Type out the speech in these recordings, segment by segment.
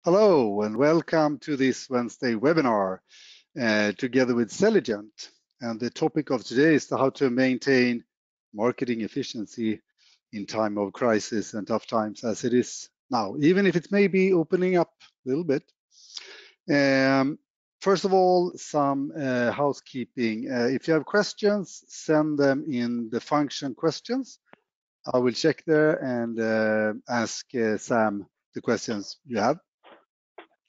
Hello and welcome to this Wednesday webinar together with Selligent. And the topic of today is how to maintain marketing efficiency in time of crisis and tough times as it is now, even if it may be opening up a little bit. First of all, some housekeeping. If you have questions, send them in the function questions. I will check there and ask Sam the questions you have,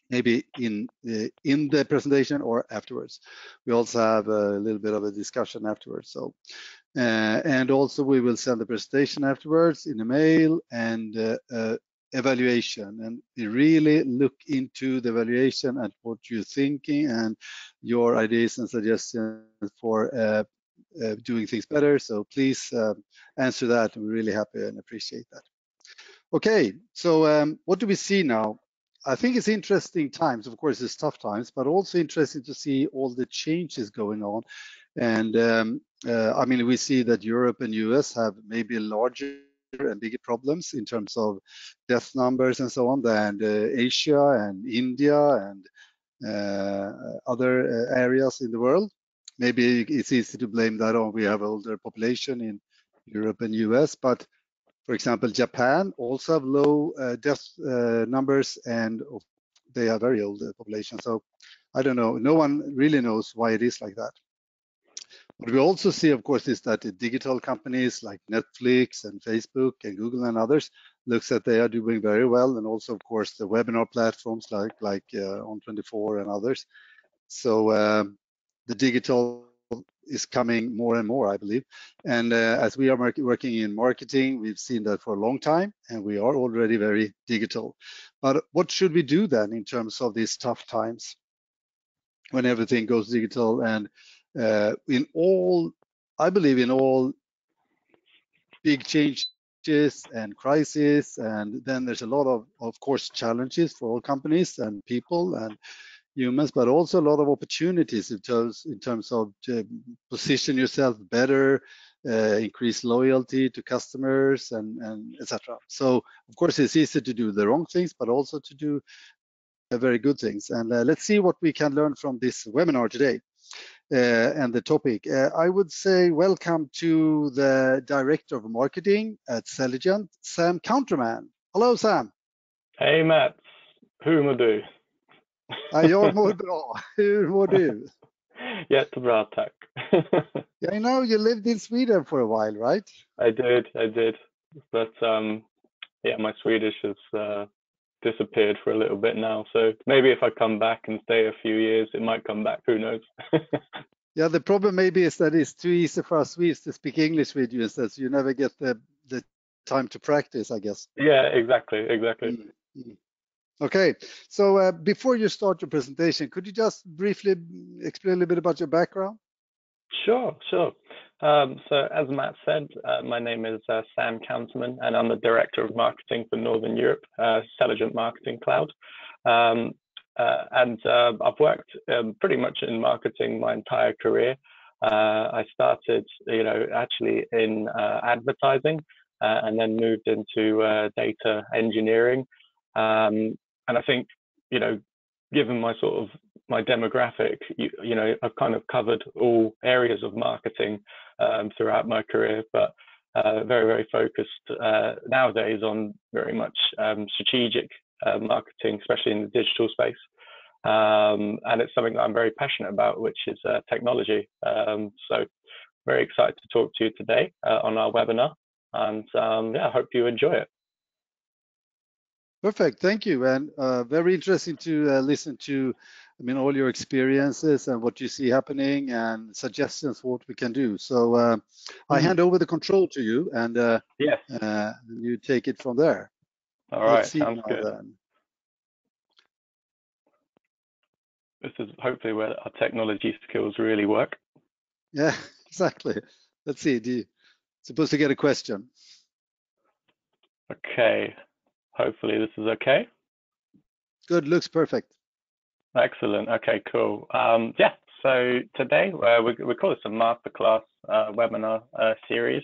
maybe in the presentation or afterwards. We also have a little bit of a discussion afterwards. So, and also we will send the presentation afterwards in a mail and evaluation, and we really look into the evaluation and what you're thinking and your ideas and suggestions for doing things better. So please answer that. We're really happy and appreciate that. Okay, so what do we see now? I think it's interesting times. Of course, it's tough times, but also interesting to see all the changes going on. And I mean, we see that Europe and US have maybe larger and bigger problems in terms of death numbers and so on than Asia and India and other areas in the world. Maybe it's easy to blame that on we have older population in Europe and US, but for example, Japan also have low death numbers and they have very old population. So I don't know, no one really knows why it is like that. What we also see, of course, is that the digital companies like Netflix and Facebook and Google and others looks that they are doing very well. And also, of course, the webinar platforms like On24 and others. So the digital is coming more and more, I believe. And as we are working in marketing, we've seen that for a long time, and we are already very digital. But what should we do then in terms of these tough times when everything goes digital? And I believe in all big changes and crises, and then there's a lot of course, challenges for all companies and people and humans, but also a lot of opportunities in terms of position yourself better, increase loyalty to customers, and etc. So of course it's easy to do the wrong things, but also to do very good things. And let's see what we can learn from this webinar today. And the topic, I would say welcome to the Director of Marketing at Selligent, Sam Counterman. Hello, Sam. Hej Mats, hur mår du? Jag mår bra. Hur mår du? Jättebra, tack. Yeah, I know you lived in Sweden for a while, right? I did. But yeah, my Swedish has disappeared for a little bit now. So maybe if I come back and stay a few years, it might come back. Who knows? Yeah, the problem maybe is that it's too easy for us Swedes to speak English with you, so you never get the time to practice, I guess. Yeah, exactly. Mm-hmm. Okay, so before you start your presentation, could you just briefly explain a little bit about your background? Sure. So as Matt said, my name is Sam Counterman, and I'm the Director of Marketing for Northern Europe, Selligent Marketing Cloud. And I've worked pretty much in marketing my entire career. I started, actually in advertising, and then moved into data engineering. And I think, given my demographic, I've kind of covered all areas of marketing throughout my career, but very, very focused nowadays on very much strategic marketing, especially in the digital space. And it's something that I'm very passionate about, which is technology. So very excited to talk to you today on our webinar, and yeah, I hope you enjoy it. Perfect, thank you, and very interesting to listen to, all your experiences and what you see happening and suggestions for what we can do. So I hand over the control to you, and yes, you take it from there. All right, sounds good. Then. This is hopefully where our technology skills really work. Yeah, exactly. Let's see. Do you supposed to get a question? Okay. Hopefully this is okay. Good, looks perfect. Excellent. Okay, cool. Yeah, so today we call this a masterclass webinar series,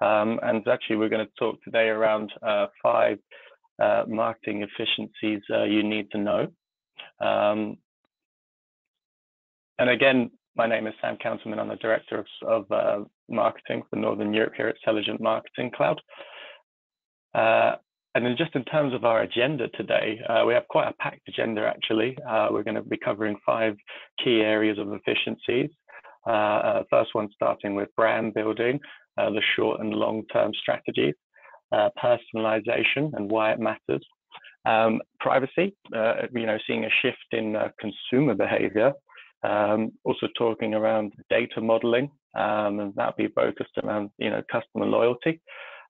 and actually we're going to talk today around 5 marketing efficiencies you need to know. And again, my name is Sam Counterman. I'm the Director of Marketing for Northern Europe here at Selligent Marketing Cloud. And then just in terms of our agenda today, we have quite a packed agenda actually. We're going to be covering 5 key areas of efficiencies. First one starting with brand building, the short and long-term strategies, personalization and why it matters, privacy, seeing a shift in consumer behavior, also talking around data modeling, and that'll be focused around customer loyalty.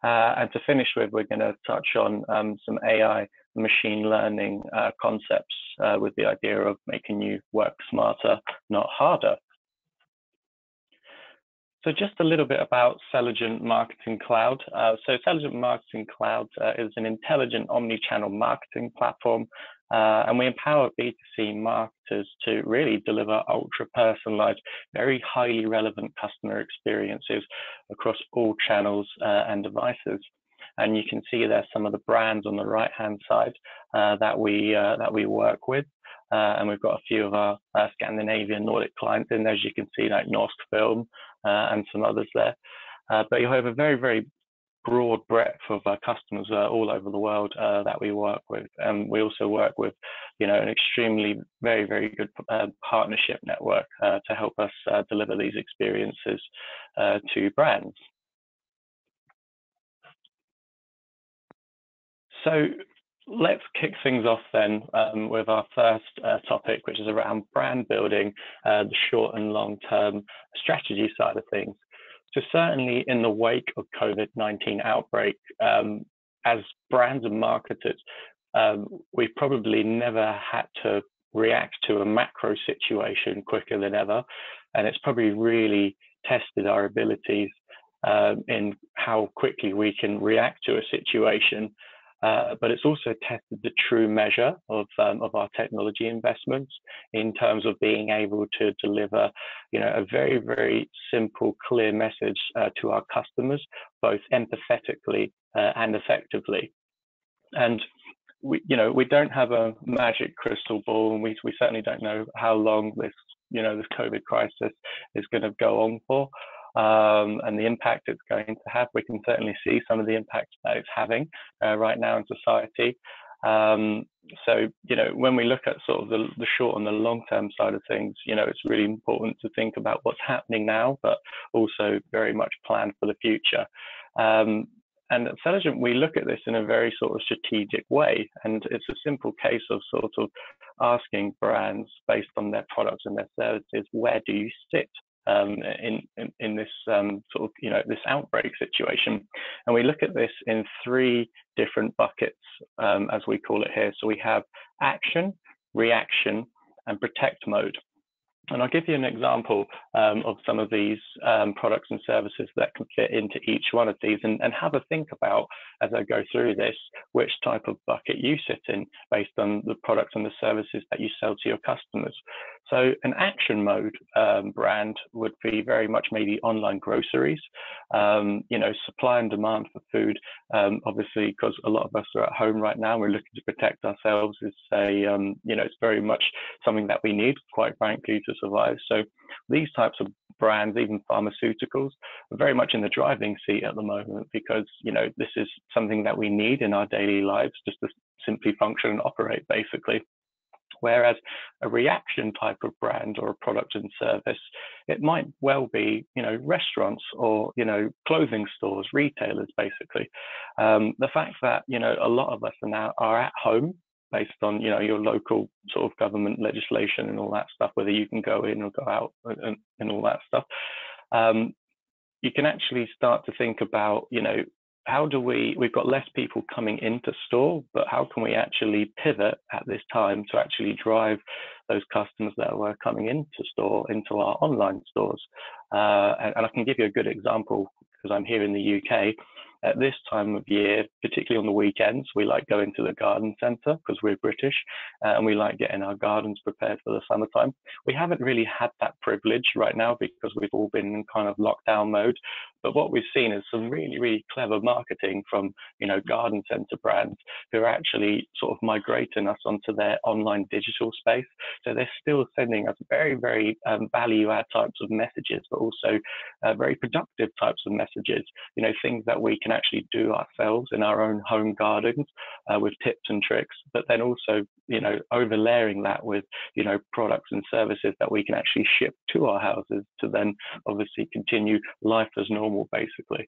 And to finish with, we're going to touch on some AI machine learning concepts with the idea of making you work smarter, not harder. So just a little bit about Selligent Marketing Cloud. So Selligent Marketing Cloud is an intelligent omni-channel marketing platform, and we empower B2C marketers to really deliver ultra-personalized, very highly relevant customer experiences across all channels and devices. And you can see there some of the brands on the right-hand side that we work with. And we've got a few of our Scandinavian Nordic clients in there, as you can see, like Norsk Film and some others there. But you have a very, very broad breadth of customers all over the world that we work with. And we also work with, an extremely, very, very good partnership network to help us deliver these experiences to brands. So let's kick things off then with our first topic, which is around brand building, the short and long-term strategy side of things. So certainly in the wake of COVID-19 outbreak, as brands and marketers, we've probably never had to react to a macro situation quicker than ever. And it's probably really tested our abilities in how quickly we can react to a situation. But it's also tested the true measure of our technology investments in terms of being able to deliver, a very, very simple, clear message to our customers, both empathetically and effectively. And we don't have a magic crystal ball, and we certainly don't know how long this COVID crisis is going to go on for. And the impact it's going to have. We can certainly see some of the impact that it's having right now in society. So, when we look at sort of the short and the long-term side of things, it's really important to think about what's happening now, but also very much plan for the future. And at Selligent, we look at this in a very sort of strategic way, and it's a simple case of sort of asking brands based on their products and their services, where do you sit in this sort of this outbreak situation? And we look at this in 3 different buckets, as we call it here. So we have action, reaction, and protect mode. And I'll give you an example of some of these products and services that can fit into each one of these, and have a think about, as I go through this, which type of bucket you sit in based on the products and the services that you sell to your customers. So an action mode brand would be very much maybe online groceries, supply and demand for food. Obviously, because a lot of us are at home right now, we're looking to protect ourselves. It's very much something that we need, quite frankly, to survive. So these types of brands, even pharmaceuticals, are very much in the driving seat at the moment, because this is something that we need in our daily lives just to simply function and operate, basically. Whereas a reaction type of brand or a product and service, it might well be, restaurants or, clothing stores, retailers, basically. The fact that, a lot of us are at home based on, your local sort of government legislation and all that stuff, whether you can go in or go out and all that stuff. You can actually start to think about, how do we've got less people coming into store, but how can we actually pivot at this time to actually drive those customers that were coming into store into our online stores? And I can give you a good example, because I'm here in the UK. At this time of year, particularly on the weekends, we like going to the garden centre because we're British, and we like getting our gardens prepared for the summertime. We haven't really had that privilege right now because we've all been in kind of lockdown mode. But what we've seen is some really, really clever marketing from, garden center brands who are actually sort of migrating us onto their online digital space. So they're still sending us very, very value add types of messages, but also very productive types of messages, things that we can actually do ourselves in our own home gardens with tips and tricks, but then also, overlaying that with, products and services that we can actually ship to our houses to then obviously continue life as normal, basically.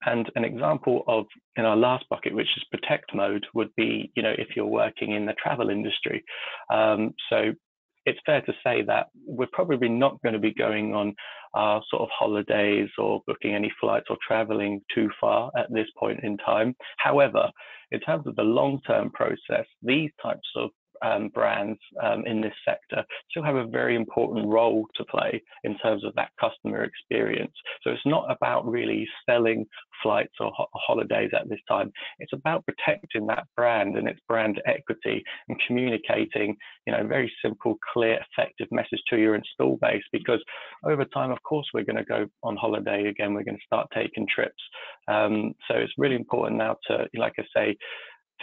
And an example of in our last bucket, which is protect mode, would be, if you're working in the travel industry. So it's fair to say that we're probably not going to be going on our sort of holidays or booking any flights or traveling too far at this point in time. However, in terms of the long-term process, these types of brands in this sector still have a very important role to play in terms of that customer experience. So it's not about really selling flights or holidays at this time. It's about protecting that brand and its brand equity and communicating, very simple, clear, effective message to your install base, because over time, of course, we're going to go on holiday again. We're going to start taking trips. So it's really important now to, like I say,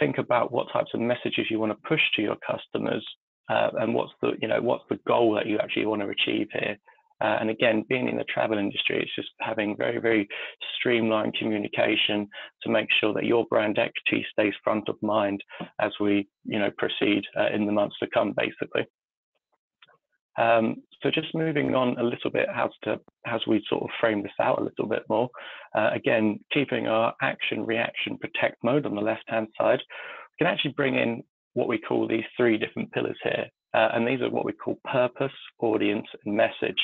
think about what types of messages you want to push to your customers, and what's the goal that you actually want to achieve here. And again, being in the travel industry, it's just having very, very streamlined communication to make sure that your brand equity stays front of mind as we, proceed in the months to come, basically. So just moving on a little bit, as we sort of frame this out a little bit more, again, keeping our action, reaction, protect mode on the left-hand side, we can actually bring in what we call these three different pillars here. And these are what we call purpose, audience, and message.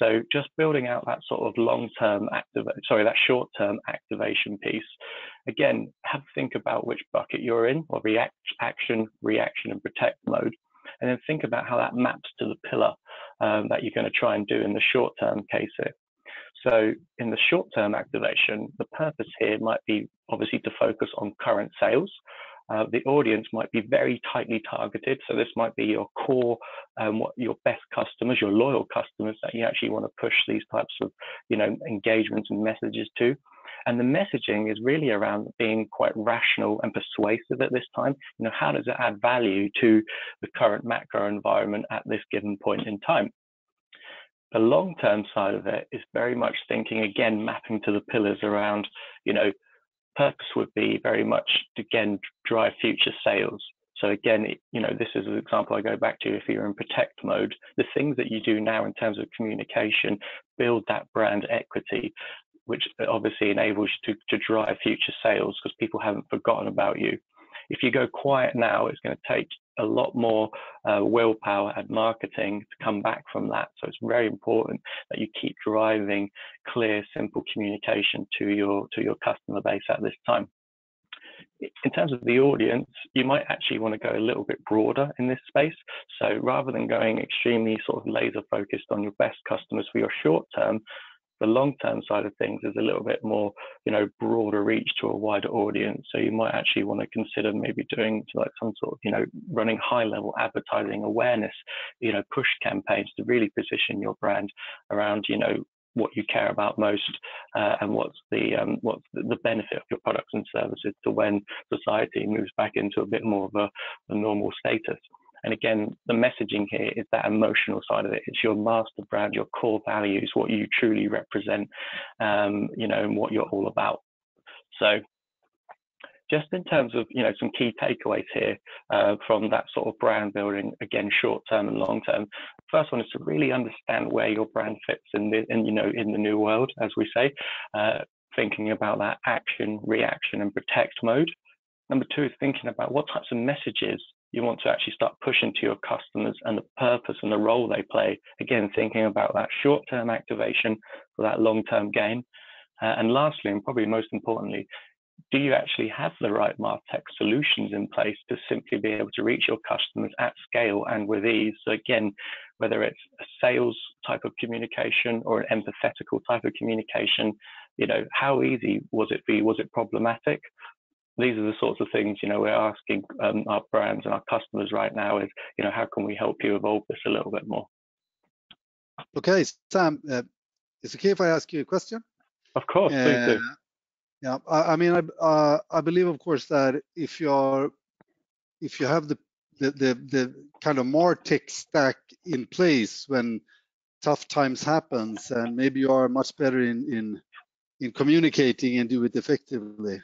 So just building out that sort of that short-term activation piece. Again, have to think about which bucket you're in, or action, reaction, and protect mode. And then think about how that maps to the pillar that you're going to try and do in the short-term case here. So in the short-term activation, the purpose here might be obviously to focus on current sales. The audience might be very tightly targeted. So this might be your core, what your best customers, your loyal customers that you actually want to push these types of, engagements and messages to. And the messaging is really around being quite rational and persuasive at this time. How does it add value to the current macro environment at this given point in time? The long-term side of it is very much thinking, again, mapping to the pillars around, purpose would be very much to, again, drive future sales. So again, this is an example I go back to. If you're in protect mode, the things that you do now in terms of communication build that brand equity, which obviously enables you to drive future sales because people haven't forgotten about you. If you go quiet now, it's going to take a lot more willpower and marketing to come back from that. So it's very important that you keep driving clear, simple communication to your customer base at this time. In terms of the audience, you might actually want to go a little bit broader in this space. So rather than going extremely sort of laser focused on your best customers for your short term, the long-term side of things is a little bit more, broader reach to a wider audience. So you might actually want to consider maybe doing like some sort of, running high-level advertising awareness, push campaigns to really position your brand around, what you care about most, and what's the benefit of your products and services to when society moves back into a bit more of a normal status. And again, the messaging here is that emotional side of it. It's your master brand, your core values, what you truly represent, and what you're all about. So just in terms of, some key takeaways here from that sort of brand building, again, short term and long term. First one is to really understand where your brand fits in the new world, as we say, thinking about that action, reaction, and protect mode. Number two is thinking about what types of messages you want to actually start pushing to your customers and the purpose and the role they play. Again, thinking about that short-term activation for that long-term gain. And lastly, and probably most importantly, do you actually have the right MarTech solutions in place to simply be able to reach your customers at scale and with ease? So again, whether it's a sales type of communication or an empathetical type of communication, how easy was it for you? Was it problematic? These are the sorts of things, we're asking our brands and our customers right now is, how can we help you evolve this a little bit more? Okay, Sam, it's okay if I ask you a question? Of course, please Uh, do. yeah, I mean, I believe, of course, that if you have the kind of more tech stack in place when tough times happens, and maybe you are much better in communicating and do it effectively.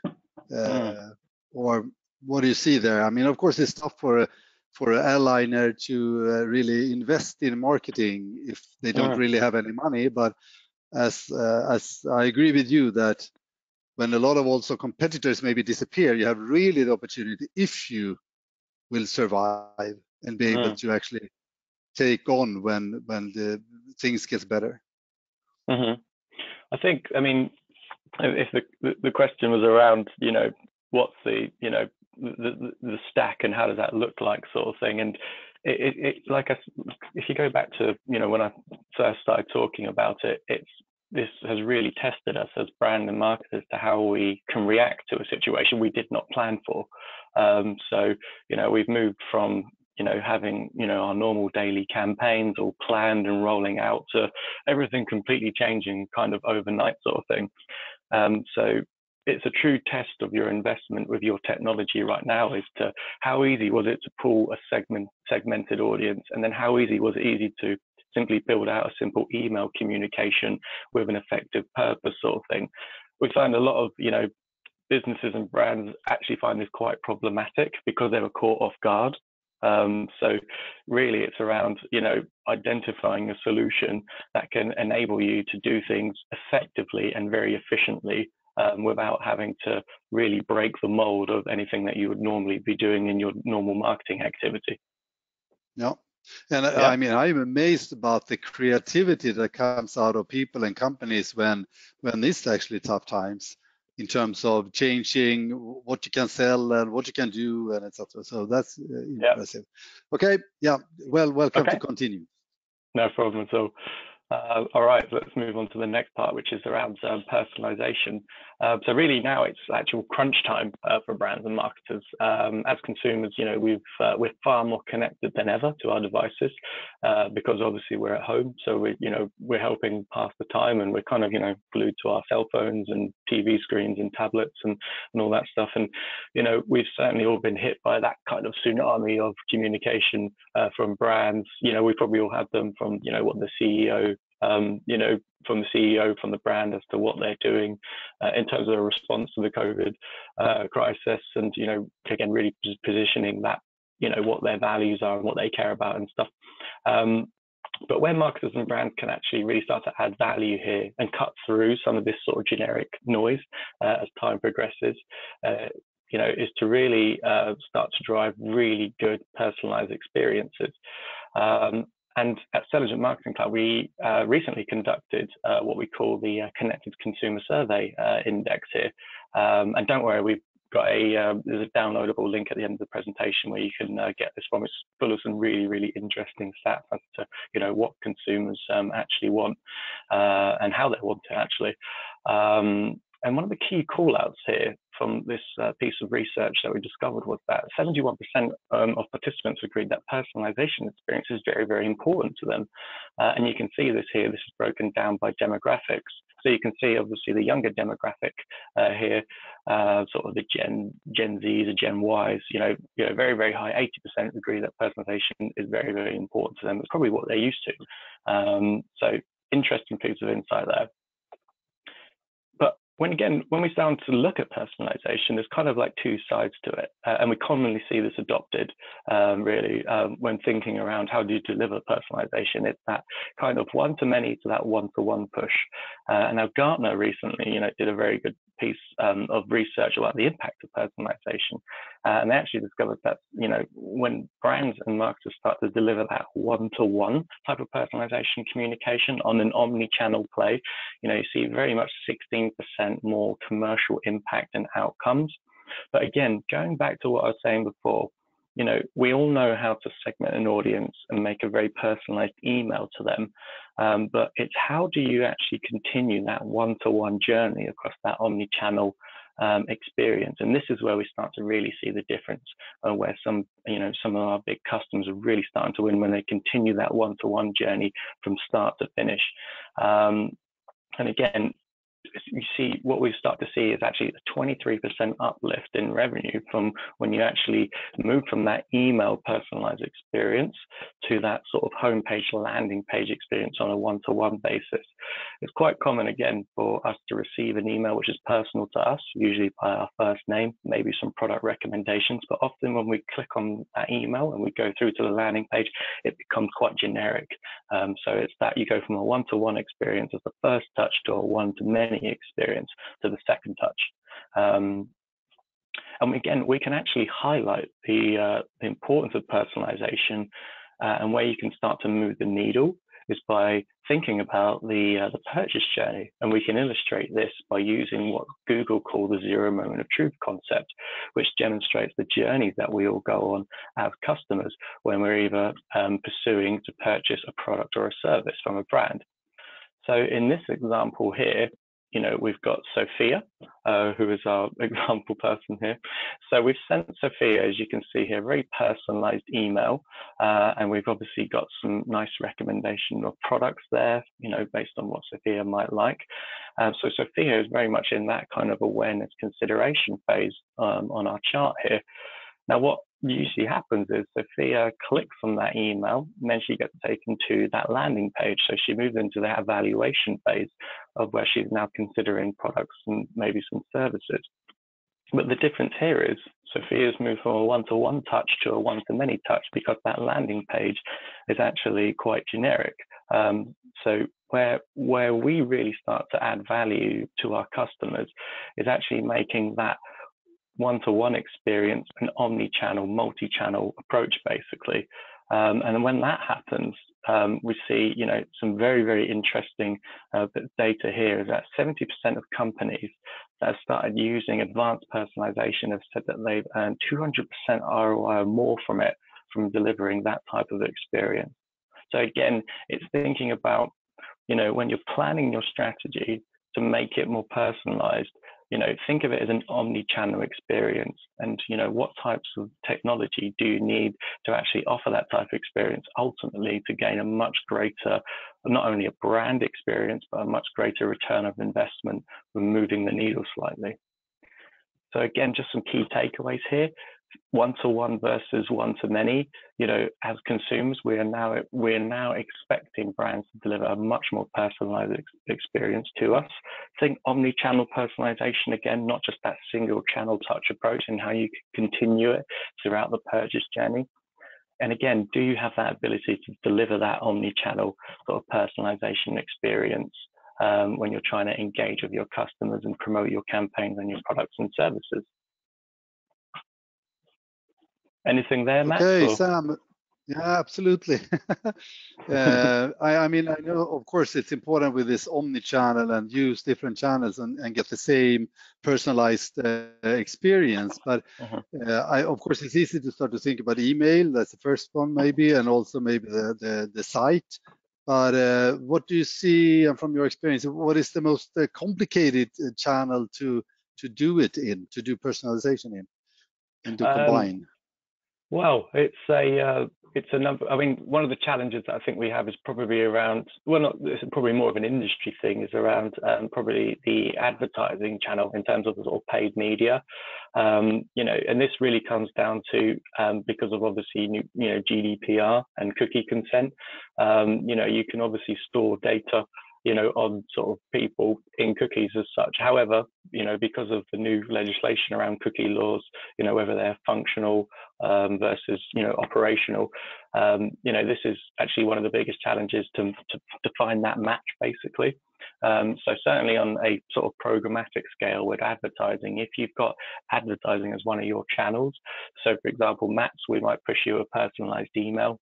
Mm, Or what do you see there? I mean, of course, it's tough for an airliner to really invest in marketing if they don't mm, really have any money. But as I agree with you that when a lot of also competitors maybe disappear, you have really the opportunity, if you will survive and be able mm, to actually take on when the things gets better. hmm. I think, I mean, if the question was around, what's the stack and how does that look like, sort of thing, and if you go back to when I first started talking about it, this has really tested us as brand and marketers to how we can react to a situation we did not plan for. So we've moved from having our normal daily campaigns all planned and rolling out to everything completely changing kind of overnight, sort of thing. So it's a true test of your investment with your technology right now as to how easy was it to pull a segmented audience, and then how easy was it to simply build out a simple email communication with an effective purpose, sort of thing. We find a lot of businesses and brands actually find this quite problematic because they were caught off guard. So really it's around, identifying a solution that can enable you to do things effectively and very efficiently, without having to really break the mold of anything that you would normally be doing in your normal marketing activity. Yeah. And Yeah. I mean, I'm amazed about the creativity that comes out of people and companies when it's actually tough times in terms of changing what you can sell and what you can do and etc. So that's Yeah. impressive. Okay, yeah. Well, welcome to Okay. continue. No problem at all. All right, so let's move on to the next part, which is around personalization. So really now it's actual crunch time for brands and marketers. As consumers, we're far more connected than ever to our devices, because obviously we're at home. So we're helping pass the time, and we're kind of glued to our cell phones and TV screens and tablets and all that stuff. And we've certainly all been hit by that kind of tsunami of communication from brands. We probably all had them from what the CEO from the CEO, from the brand, as to what they're doing in terms of a response to the COVID crisis, and again, really positioning that what their values are and what they care about and stuff. But where marketers and brands can actually really start to add value here and cut through some of this sort of generic noise as time progresses, is to really start to drive really good personalized experiences. And at Intelligent Marketing Cloud, we recently conducted what we call the Connected Consumer Survey Index here. And don't worry, we've got there's a downloadable link at the end of the presentation where you can get this from. It's full of some really, really interesting stats as to what consumers actually want and how they want it actually. And one of the key call-outs here from this piece of research that we discovered was that 71% of participants agreed that personalization experience is very, very important to them. And you can see this here. This is broken down by demographics. So you can see, obviously, the younger demographic here, sort of the Gen Zs or Gen Ys, very, very high. 80% agree that personalization is very, very important to them. It's probably what they're used to. So interesting piece of insight there. But when we start to look at personalization, there's kind of like two sides to it. And we commonly see this adopted, really, when thinking around how do you deliver personalization. It's that kind of one-to-many to that one-to-one push. And now Gartner recently, did a very good piece of research about the impact of personalization. And they actually discovered that, when brands and marketers start to deliver that one-to-one type of personalization communication on an omni-channel play, you see very much 16% more commercial impact and outcomes. But again, going back to what I was saying before, we all know how to segment an audience and make a very personalized email to them. But it's how do you actually continue that one-to-one journey across that omni-channel experience. And this is where we start to really see the difference, where some of our big customers are really starting to win when they continue that one-to-one journey from start to finish. And again, you see what we start to see is actually a 23% uplift in revenue from when you actually move from that email personalized experience to that sort of homepage landing page experience on a one-to-one basis. It's quite common again for us to receive an email which is personal to us, usually by our first name, maybe some product recommendations, but often when we click on that email and we go through to the landing page, it becomes quite generic. So it's that you go from a one-to-one experience as the first touch to a one-to-many experience to the second touch. And again, we can actually highlight the importance of personalization, and where you can start to move the needle is by thinking about the purchase journey. And we can illustrate this by using what Google call the zero moment of truth concept, which demonstrates the journeys that we all go on as customers when we're either pursuing to purchase a product or a service from a brand. So in this example here, we've got Sophia, who is our example person here. So we've sent Sophia, as you can see here, a very personalized email. And we've obviously got some nice recommendation of products there, based on what Sophia might like. So Sophia is very much in that kind of awareness consideration phase on our chart here. Now, what usually happens is Sophia clicks on that email and then she gets taken to that landing page. So she moves into that evaluation phase of where she's now considering products and maybe some services. But the difference here is Sophia's moved from a one-to-one touch to a one-to-many touch because that landing page is actually quite generic. So where we really start to add value to our customers is actually making that one-to-one experience an omni-channel, multi-channel approach, basically. And when that happens, we see, some very, very interesting data here is that 70% of companies that have started using advanced personalization have said that they've earned 200% ROI or more from it, from delivering that type of experience. So again, it's thinking about, when you're planning your strategy to make it more personalized, think of it as an omni-channel experience, and what types of technology do you need to actually offer that type of experience ultimately to gain a much greater, not only a brand experience, but a much greater return of investment from moving the needle slightly. So again, just some key takeaways here. One-to-one versus one-to-many, as consumers, we're now expecting brands to deliver a much more personalized experience to us. Think omni-channel personalization again, not just that single channel touch approach, and how you can continue it throughout the purchase journey. And again, do you have that ability to deliver that omni-channel sort of personalization experience when you're trying to engage with your customers and promote your campaigns and your products and services? Anything there, Matt? Okay, Sam. Yeah, absolutely. I mean, I know, of course, it's important with this omni-channel and use different channels and get the same personalized experience. But of course, it's easy to start to think about email. That's the first one, maybe, and also maybe the site. But what do you see from your experience? What is the most complicated channel to do it in, to do personalization in, and to combine? Well, it's a number. I mean, one of the challenges that I think we have is probably around, it's probably more of an industry thing, is around probably the advertising channel in terms of the sort of paid media. And this really comes down to because of obviously GDPR and cookie consent. You can obviously store data on sort of people in cookies as such. However, because of the new legislation around cookie laws, whether they're functional versus, operational, this is actually one of the biggest challenges to find that match, basically. So certainly on a sort of programmatic scale with advertising, if you've got advertising as one of your channels, so for example, Matt's, we might push you a personalized email.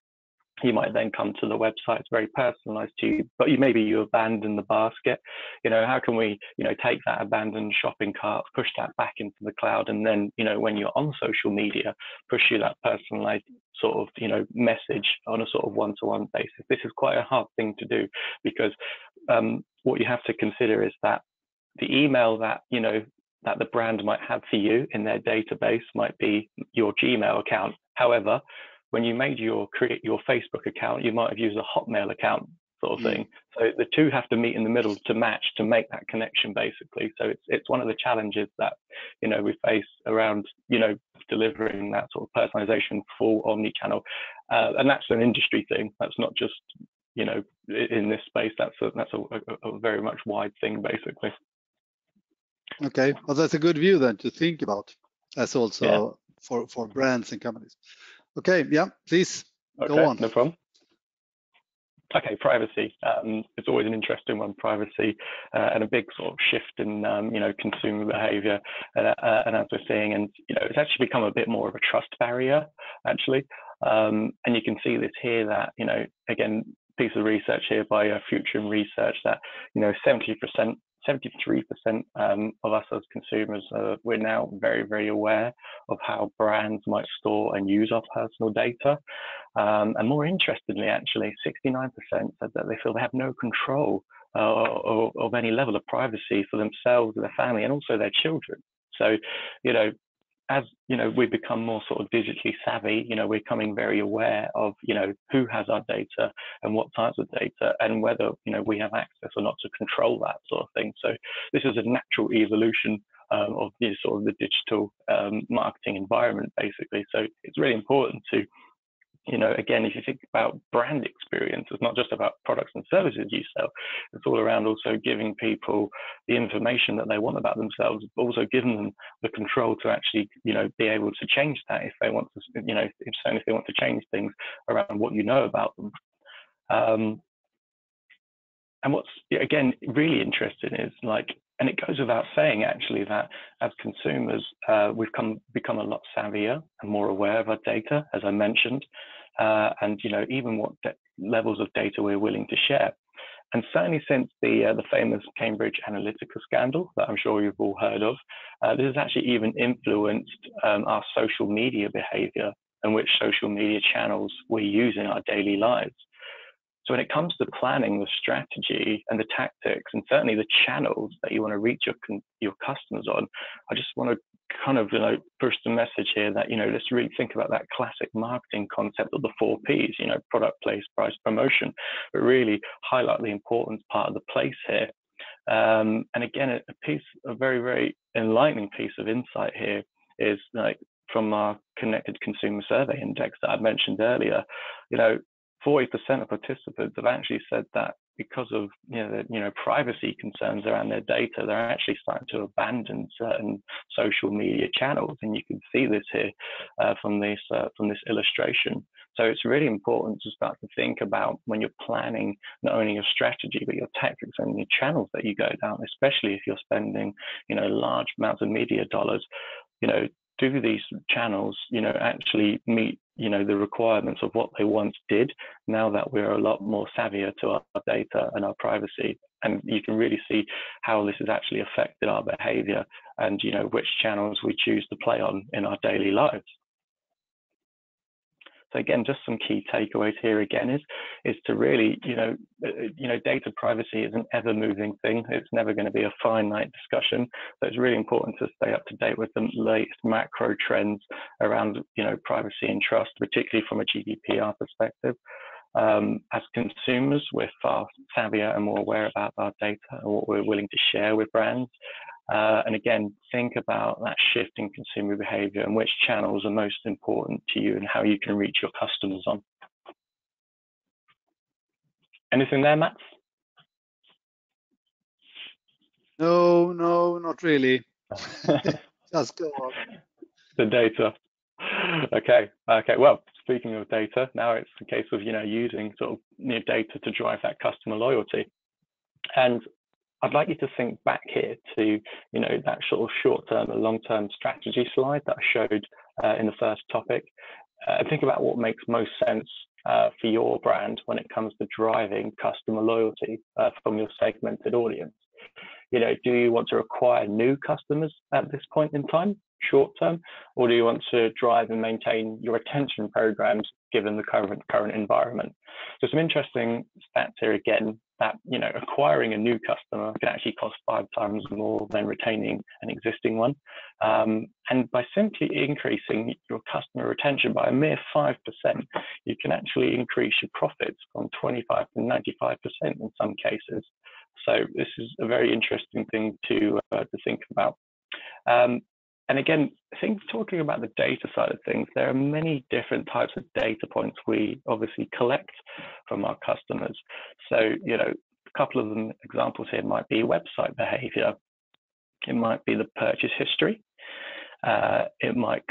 You might then come to the website, it's very personalized to you, but maybe you abandon the basket. How can we, take that abandoned shopping cart, push that back into the cloud, and then, when you're on social media, push you that personalized sort of, message on a sort of one-to-one basis. This is quite a hard thing to do because what you have to consider is that the email that, that the brand might have for you in their database might be your Gmail account. However, when you create your Facebook account, you might have used a Hotmail account. sort of thing. So the two have to meet in the middle to match, to make that connection, basically. So it's one of the challenges that, you know, we face around, you know, delivering that sort of personalization full omni-channel. And that's an industry thing. That's not just, you know, in this space. That's a very much wide thing, basically. Okay, well, that's a good view then to think about, as also Yeah. for brands and companies. Okay, yeah, please go Okay, on. no problem. Okay, privacy. It's always an interesting one, privacy, and a big sort of shift in, you know, consumer behavior. And as we're seeing, and, you know, it's actually become a bit more of a trust barrier, actually. And you can see this here that, you know, again, piece of research here by Future Research that, you know, 73% of us as consumers, we're now very, very aware of how brands might store and use our personal data. And more interestingly, actually, 69% said that they feel they have no control of any level of privacy for themselves, their family, and also their children. So, you know, as you know, we become more sort of digitally savvy, you know, we're becoming very aware of, you know, who has our data and what types of data, and whether, you know, we have access or not to control that sort of thing. So this is a natural evolution of the sort of the digital marketing environment, basically. So it's really important to, you know, again, if you think about brand experience, it's not just about products and services you sell. It's all around also giving people the information that they want about themselves, but also giving them the control to actually, you know, be able to change that if they want to, you know, if they want to change things around what you know about them. And what's, again, really interesting is, like, and it goes without saying, actually, that as consumers, we've become a lot savvier and more aware of our data, as I mentioned, and, you know, even what levels of data we're willing to share. And certainly since the famous Cambridge Analytica scandal that I'm sure you've all heard of, this has actually even influenced our social media behavior and which social media channels we use in our daily lives. So when it comes to planning the strategy and the tactics, and certainly the channels that you want to reach your customers on, I just want to kind of, you know, push the message here that, you know, let's really think about that classic marketing concept of the 4 Ps, you know, product, place, price, promotion, but really highlight the important part of the place here. And again, a very, very enlightening piece of insight here is, like, from our connected consumer survey index that I mentioned earlier, you know, 40% of participants have actually said that because of, you know, privacy concerns around their data, they're actually starting to abandon certain social media channels, and you can see this here from this illustration. So it's really important to start to think about, when you're planning not only your strategy but your tactics and your channels that you go down, especially if you're spending, you know, large amounts of media dollars, you know, do these channels, you know, actually meet, you know, the requirements of what they once did, now that we're a lot more savvier to our data and our privacy. And you can really see how this has actually affected our behavior and, you know, which channels we choose to play on in our daily lives. So again, just some key takeaways here again is to really, you know, data privacy is an ever-moving thing. It's never going to be a finite discussion. So it's really important to stay up to date with the latest macro trends around, you know, privacy and trust, particularly from a GDPR perspective. As consumers, we're far savvier and more aware about our data and what we're willing to share with brands. And again, think about that shift in consumer behavior and which channels are most important to you and how you can reach your customers on. Anything there, Matt? No, not really. Just go on. The data. Okay. Well, speaking of data, now it's a case of, you know, using sort of, you know, data to drive that customer loyalty. And I'd like you to think back here to, you know, that sort of short-term and long-term strategy slide that I showed in the first topic. Think about what makes most sense for your brand when it comes to driving customer loyalty from your segmented audience. You know, do you want to acquire new customers at this point in time, short term, or do you want to drive and maintain your retention programs given the current environment. So some interesting stats here again, that acquiring a new customer can actually cost 5 times more than retaining an existing one. And by simply increasing your customer retention by a mere 5%, you can actually increase your profits from 25 to 95% in some cases. So this is a very interesting thing to think about. And again, I think talking about the data side of things, there are many different types of data points we obviously collect from our customers. So, a couple of them examples here might be website behavior. It might be the purchase history. It might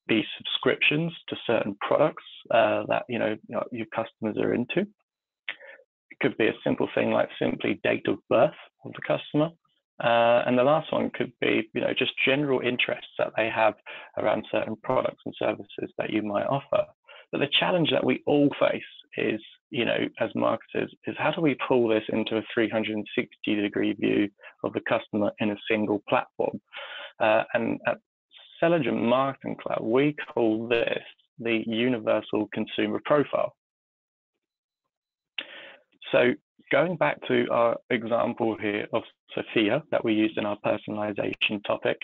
be subscriptions to certain products that your customers are into. It could be a simple thing like simply date of birth of the customer. And the last one could be, just general interests that they have around certain products and services that you might offer. But the challenge that we all face is, as marketers, is how do we pull this into a 360-degree view of the customer in a single platform? And at Selligent Marketing Cloud, we call this the universal consumer profile. So going back to our example here of Sophia that we used in our personalization topic,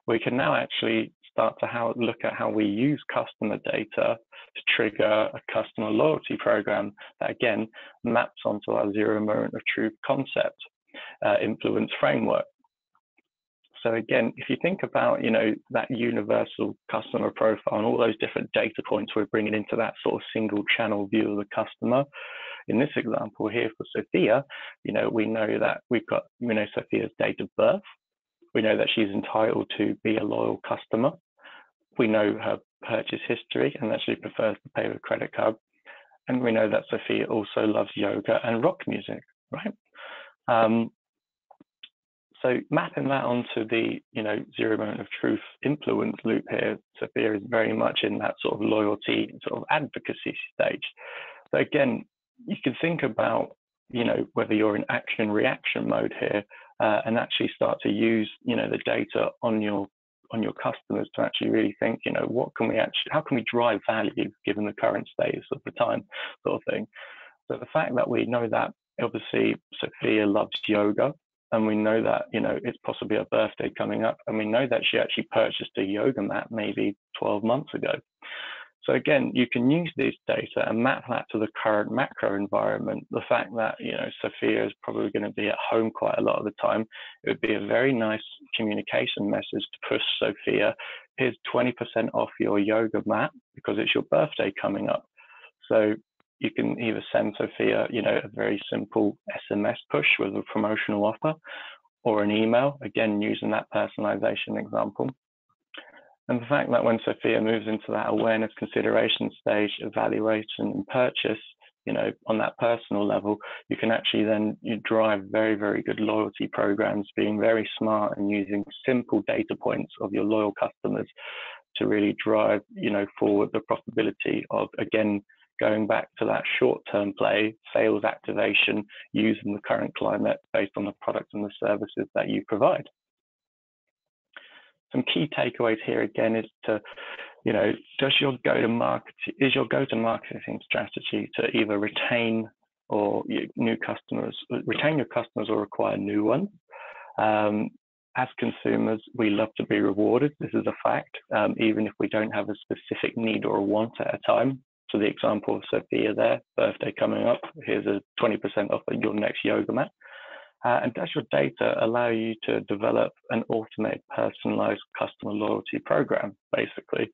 we can now actually start to look at how we use customer data to trigger a customer loyalty program that again maps onto our zero moment of truth concept influence framework. So again, if you think about that universal customer profile and all those different data points we're bringing into that sort of single channel view of the customer. In this example here for Sophia, we know that we know Sophia's date of birth. We know that she's entitled to be a loyal customer. We know her purchase history and that she prefers to pay with a credit card. And we know that Sophia also loves yoga and rock music, right? So mapping that onto the zero moment of truth influence loop here, Sophia is very much in that sort of loyalty, sort of advocacy stage. So again, you can think about whether you're in action reaction mode here and actually start to use the data on your customers to actually really think how can we drive value given the current status of the time, sort of thing. So the fact that we know that obviously Sophia loves yoga, and we know that it's possibly her birthday coming up, and we know that she actually purchased a yoga mat maybe 12 months ago. So again, you can use these data and map that to the current macro environment. The fact that Sophia is probably going to be at home quite a lot of the time, it would be a very nice communication message to push Sophia, here's 20% off your yoga mat because it's your birthday coming up. So you can either send Sophia, a very simple SMS push with a promotional offer, or an email, again using that personalization example. And the fact that when Sophia moves into that awareness consideration stage, evaluation and purchase, on that personal level, you can actually then drive very, very good loyalty programs, being very smart and using simple data points of your loyal customers to really drive, forward the profitability of, again, going back to that short-term play, sales activation, using the current climate based on the products and the services that you provide. Some key takeaways here again is to, is your go-to-marketing strategy to either retain your customers or acquire new ones? As consumers, we love to be rewarded. This is a fact, even if we don't have a specific need or a want at a time. So the example of Sophia there, birthday coming up, here's a 20% off on your next yoga mat. And does your data allow you to develop an automated, personalized customer loyalty program, basically?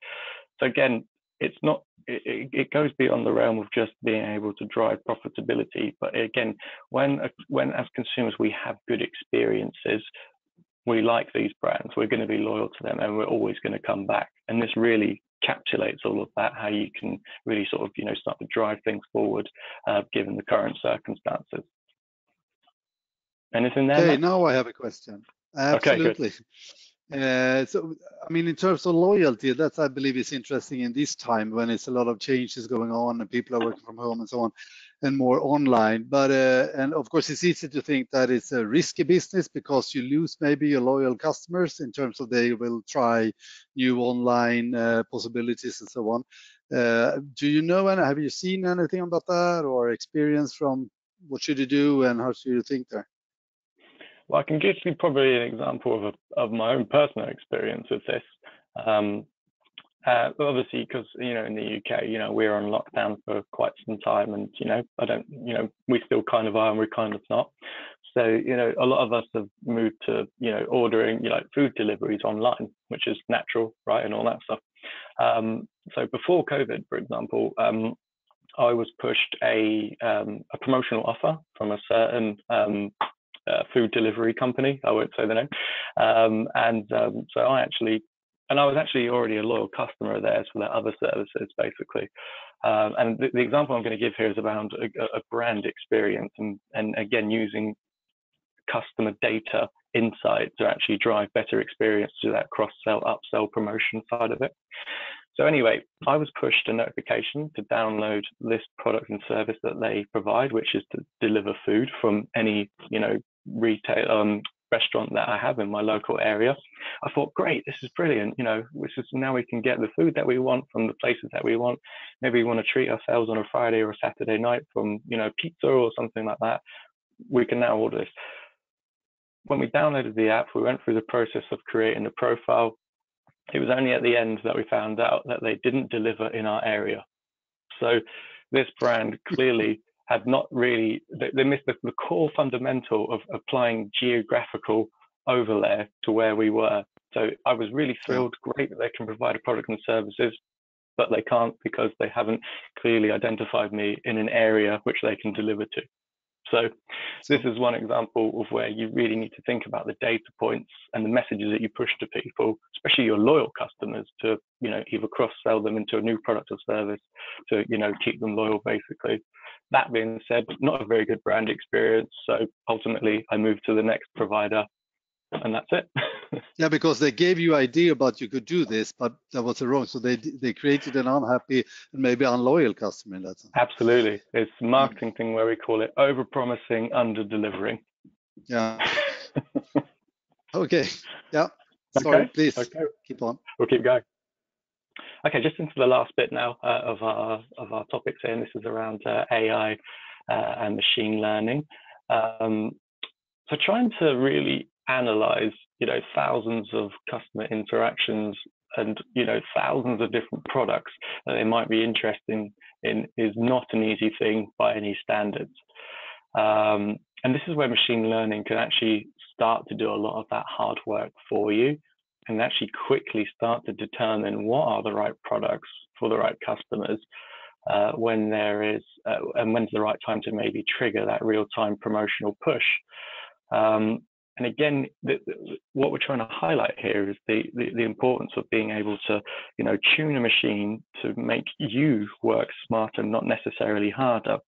So again, it goes beyond the realm of just being able to drive profitability. But again, when as consumers we have good experiences, we like these brands, we're going to be loyal to them, and we're always going to come back. And this really encapsulates all of that, how you can really sort of start to drive things forward given the current circumstances. Anything there? Okay, now I have a question. Absolutely. Okay, so, I mean, in terms of loyalty, that I believe is interesting in this time when it's a lot of changes going on and people are working from home and so on, and more online. But and of course, it's easy to think that it's a risky business because you lose maybe your loyal customers in terms of they will try new online possibilities and so on. Do you know and have you seen anything about that or experience from what should you do and how should you think there? Well, I can give you probably an example of my own personal experience with this. Obviously, because in the UK, we're on lockdown for quite some time, and we still kind of are, and we're kind of not. So a lot of us have moved to ordering food deliveries online, which is natural, right, and all that stuff. So before COVID, for example, I was pushed a promotional offer from a certain food delivery company. I won't say the name. So I was actually already a loyal customer of theirs for their other services, basically. And the example I'm going to give here is around a brand experience and again, using customer data insight to actually drive better experience to that cross-sell, upsell, promotion side of it. So anyway, I was pushed a notification to download this product and service that they provide, which is to deliver food from any, retail restaurant that I have in my local area. I thought, great, this is brilliant. Now we can get the food that we want from the places that we want. Maybe we want to treat ourselves on a Friday or a Saturday night from, pizza or something like that. We can now order this. When we downloaded the app, we went through the process of creating the profile. It was only at the end that we found out that they didn't deliver in our area. So this brand clearly had not really, they missed the core fundamental of applying geographical overlay to where we were. So I was really thrilled, great that they can provide a product and services, but they can't because they haven't clearly identified me in an area which they can deliver to. So this is one example of where you really need to think about the data points and the messages that you push to people, especially your loyal customers, to either cross-sell them into a new product or service to keep them loyal, basically. That being said, not a very good brand experience. So ultimately, I moved to the next provider, and that's it. Yeah, because they gave you idea about you could do this, but that was wrong. So they created an unhappy and maybe unloyal customer in that sense. Absolutely. It's a marketing thing where we call it over-promising, under-delivering. Yeah. Okay. Yeah. Sorry, okay. please keep on. We'll keep going. Okay, just into the last bit now of our topics here, and this is around AI and machine learning. So trying to really analyze, thousands of customer interactions and, thousands of different products that they might be interested in is not an easy thing by any standards. And this is where machine learning can actually start to do a lot of that hard work for you and actually quickly start to determine what are the right products for the right customers when there is, and when's the right time to maybe trigger that real-time promotional push. And again, what we're trying to highlight here is the importance of being able to, tune a machine to make you work smarter, not necessarily harder.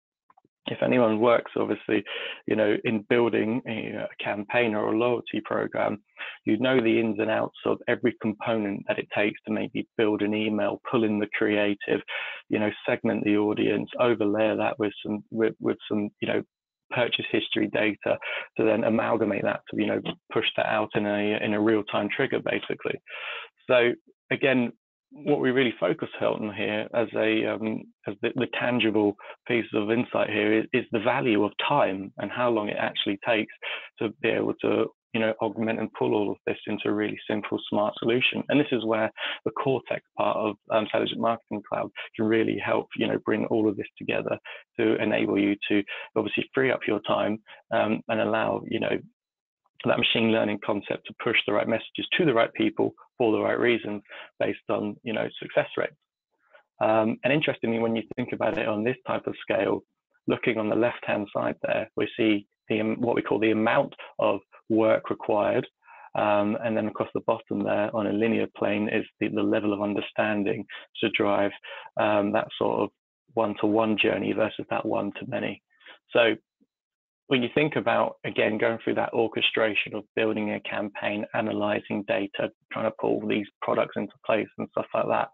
If anyone works, obviously, in building a campaign or a loyalty program, the ins and outs of every component that it takes to maybe build an email, pull in the creative, segment the audience, overlay that with some, purchase history data to then amalgamate that to, push that out in a real-time trigger, basically. So again, what we really focus on here as the tangible piece of insight here is the value of time and how long it actually takes to be able to augment and pull all of this into a really simple, smart solution. And this is where the Cortex part of Intelligent Marketing Cloud can really help bring all of this together to enable you to obviously free up your time and allow that machine learning concept to push the right messages to the right people for the right reasons based on success rates. And interestingly, when you think about it on this type of scale, looking on the left hand side there, we see what we call the amount of work required, and then across the bottom there on a linear plane is the level of understanding to drive that sort of one-to-one journey versus that one-to-many. So when you think about, again, going through that orchestration of building a campaign, analyzing data, trying to pull these products into place and stuff like that,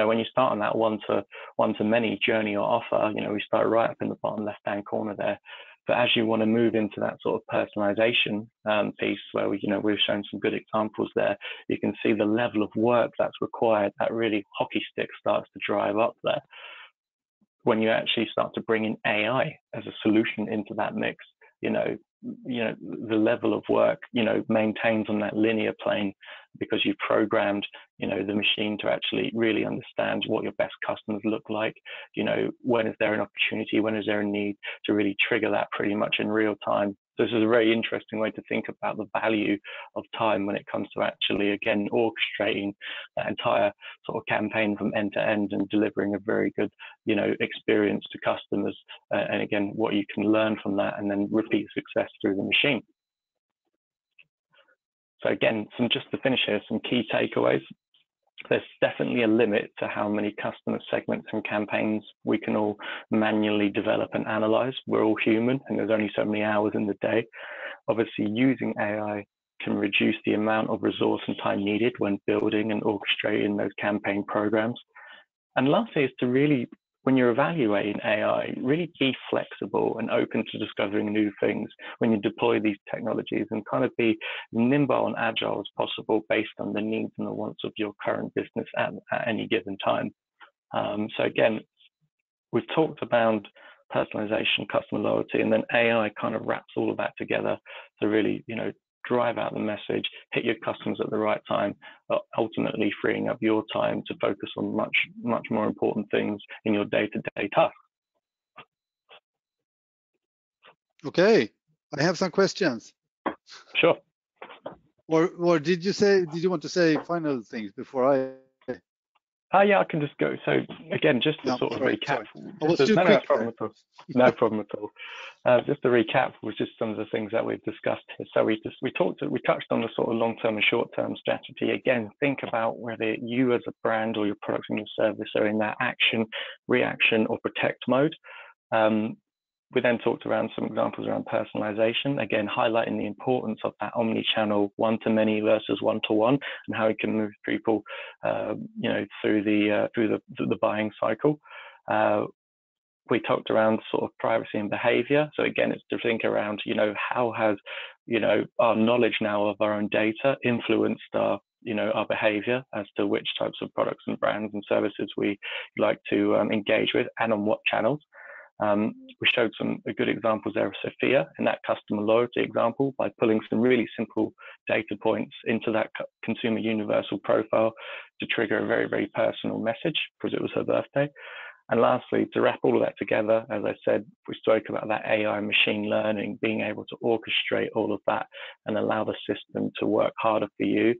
when you start on that one-to-many journey or offer, we start right up in the bottom left-hand corner there. But as you want to move into that sort of personalization piece, where we've shown some good examples there, you can see the level of work that's required. That really hockey stick starts to drive up there when you actually start to bring in AI as a solution into that mix. The level of work maintains on that linear plane, because you've programmed the machine to actually really understand what your best customers look like. When is there an opportunity, when is there a need, to really trigger that pretty much in real time. So this is a very interesting way to think about the value of time when it comes to actually, again, orchestrating that entire sort of campaign from end to end and delivering a very good experience to customers, and again, what you can learn from that and then repeat success through the machine. So again, just to finish here, some key takeaways. There's definitely a limit to how many customer segments and campaigns we can all manually develop and analyze. We're all human, and there's only so many hours in the day. Obviously, using AI can reduce the amount of resource and time needed when building and orchestrating those campaign programs. And lastly is to really, when you're evaluating AI, really be flexible and open to discovering new things when you deploy these technologies, and kind of be nimble and agile as possible based on the needs and the wants of your current business at any given time. So again, we've talked about personalization, customer loyalty, and then AI kind of wraps all of that together to really, drive out the message, hit your customers at the right time, ultimately freeing up your time to focus on much more important things in your day-to-day tasks. Okay, I have some questions. Sure. Or did you want to say final things before I? Yeah, I can just go. So again, just to sort of recap. I was too quick. No problem at all. Just to recap was just some of the things that we've discussed here. So we touched on the sort of long-term and short-term strategy. Again, think about whether you as a brand or your products and your service are in that action, reaction, or protect mode. We then talked around some examples around personalization, again, highlighting the importance of that omni-channel one-to-many versus one-to-one, and how it can move people, through the buying cycle. We talked around sort of privacy and behavior. So again, it's to think around, how has, our knowledge now of our own data influenced our behavior as to which types of products and brands and services we like to engage with, and on what channels. We showed some good examples there of Sophia in that customer loyalty example, by pulling some really simple data points into that consumer universal profile to trigger a very, very personal message, because it was her birthday. And lastly, to wrap all of that together, as I said, we spoke about that AI machine learning, being able to orchestrate all of that and allow the system to work harder for you,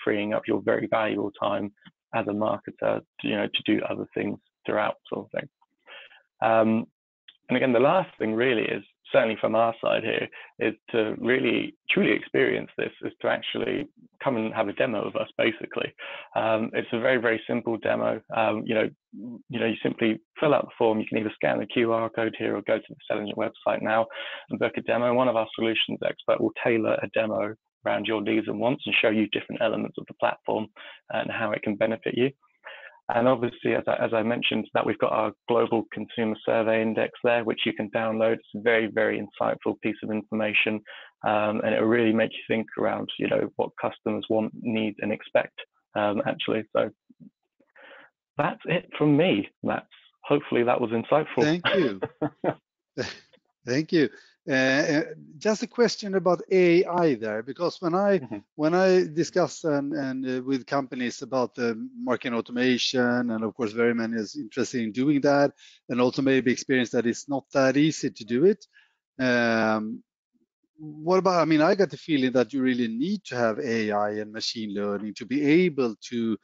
freeing up your very valuable time as a marketer, to do other things throughout, sort of thing. And again, the last thing really is, certainly from our side here, is to really truly experience this, is to actually come and have a demo of us, basically. It's a very, very simple demo. You simply fill out the form. You can either scan the QR code here or go to the Selligent website now and book a demo. One of our solutions expert will tailor a demo around your needs and wants and show you different elements of the platform and how it can benefit you. And obviously, as I mentioned, that we've got our global consumer survey index there, which you can download. It's a very, very insightful piece of information, and it will really make you think around, what customers want, need, and expect, actually. So that's it from me. Hopefully that was insightful. Thank you. Thank you. Just a question about AI there, because when I discuss and with companies about the marketing automation, and of course very many is interested in doing that, and also maybe experience that it's not that easy to do it. What about, I got the feeling that you really need to have AI and machine learning to be able to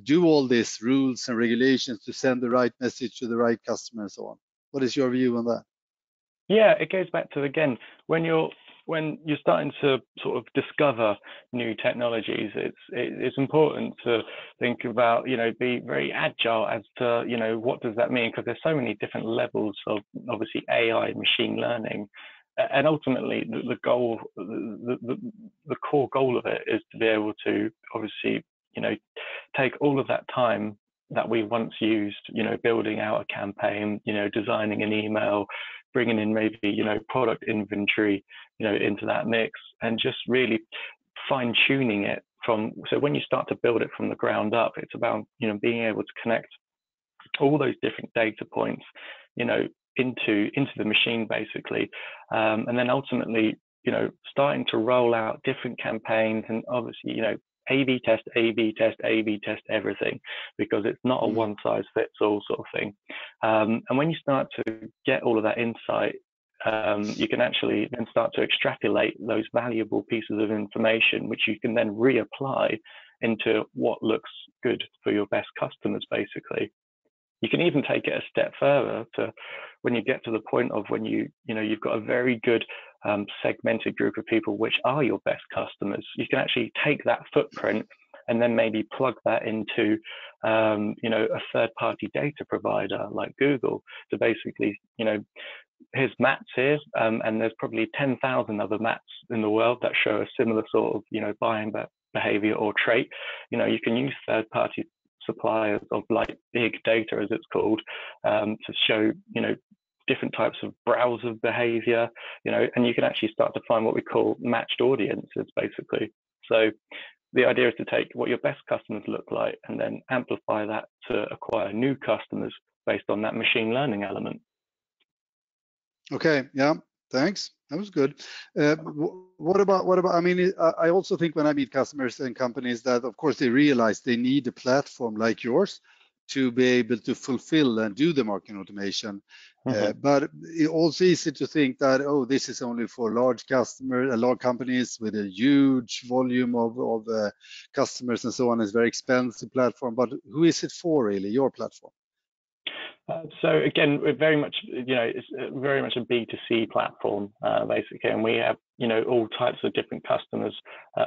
do all these rules and regulations to send the right message to the right customer and so on. What is your view on that? Yeah, it goes back to, again, when you're starting to sort of discover new technologies, it's important to think about, be very agile as to, what does that mean? Because there's so many different levels of, obviously, AI, machine learning, and ultimately the goal, the core goal of it is to be able to, obviously, take all of that time that we once used, building out a campaign, designing an email, bringing in maybe, product inventory, into that mix, and just really fine tuning it so when you start to build it from the ground up, it's about, being able to connect all those different data points, into the machine basically, and then ultimately, starting to roll out different campaigns, and obviously, A/B test, A/B test, A/B test everything, because it's not a one size fits all sort of thing. And when you start to get all of that insight, you can actually then start to extrapolate those valuable pieces of information, which you can then reapply into what looks good for your best customers, basically. You can even take it a step further to when you get to the point of when you've got a very good segmented group of people, which are your best customers. You can actually take that footprint and then maybe plug that into, a third-party data provider like Google to basically, here's Mats here, and there's probably 10,000 other Mats in the world that show a similar sort of, buying behavior or trait. You can use third-party suppliers of like big data, as it's called, to show, different types of browser behavior, and you can actually start to find what we call matched audiences, basically. So the idea is to take what your best customers look like and then amplify that to acquire new customers based on that machine learning element. Okay, yeah, thanks. That was good. What about, I mean, I also think when I meet customers and companies that, of course, they realize they need a platform like yours to be able to fulfill and do the marketing automation. But it's also easy to think that, oh, this is only for large customers, large companies with a huge volume of customers and so on. It's a very expensive platform. But who is it for, really, your platform? So again, we're very much, it's very much a B2C platform, basically, and we have, all types of different customers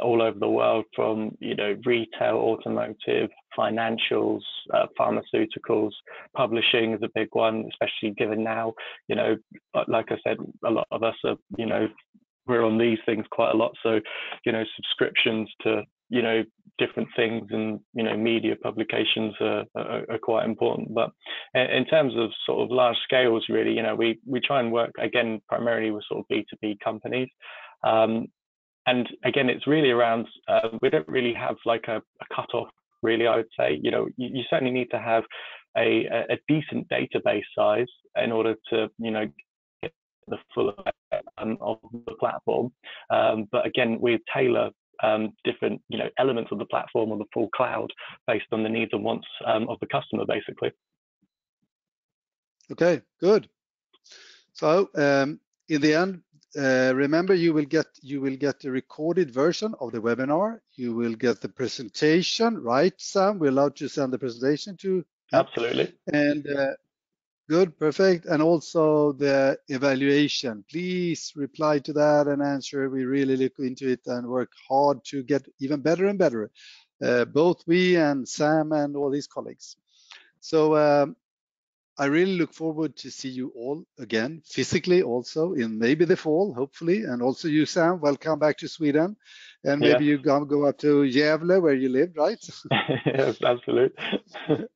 all over the world, from, retail, automotive, financials, pharmaceuticals, publishing is a big one, especially given now, like I said, a lot of us are, we're on these things quite a lot. So, subscriptions to, different things and, media publications are quite important. But in terms of sort of large scales, really, we try and work, again, primarily with sort of B2B companies. And again, it's really around, we don't really have like a cutoff, really, I would say. You certainly need to have a decent database size in order to, get the full effect of the platform. But again, we tailor different, elements of the platform or the full cloud based on the needs and wants of the customer, basically. Okay, good. So in the end, remember, you will get a recorded version of the webinar. You will get the presentation, right, Sam? We're allowed to send the presentation to. Absolutely. And good, perfect. And also the evaluation. Please reply to that and answer. We really look into it and work hard to get even better and better, both we and Sam and all these colleagues. So I really look forward to see you all again, physically also, in maybe the fall, hopefully. And also you, Sam, welcome back to Sweden. And maybe you go up to Gävle, where you live, right? Yes, absolutely.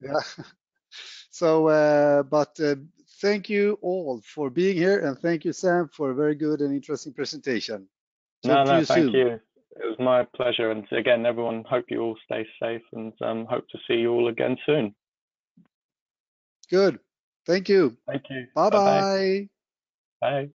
Yeah. So, but thank you all for being here, and thank you, Sam, for a very good and interesting presentation. No, thank you. It was my pleasure. And again, everyone, hope you all stay safe, and hope to see you all again soon. Good. Thank you. Thank you. Bye-bye. Bye.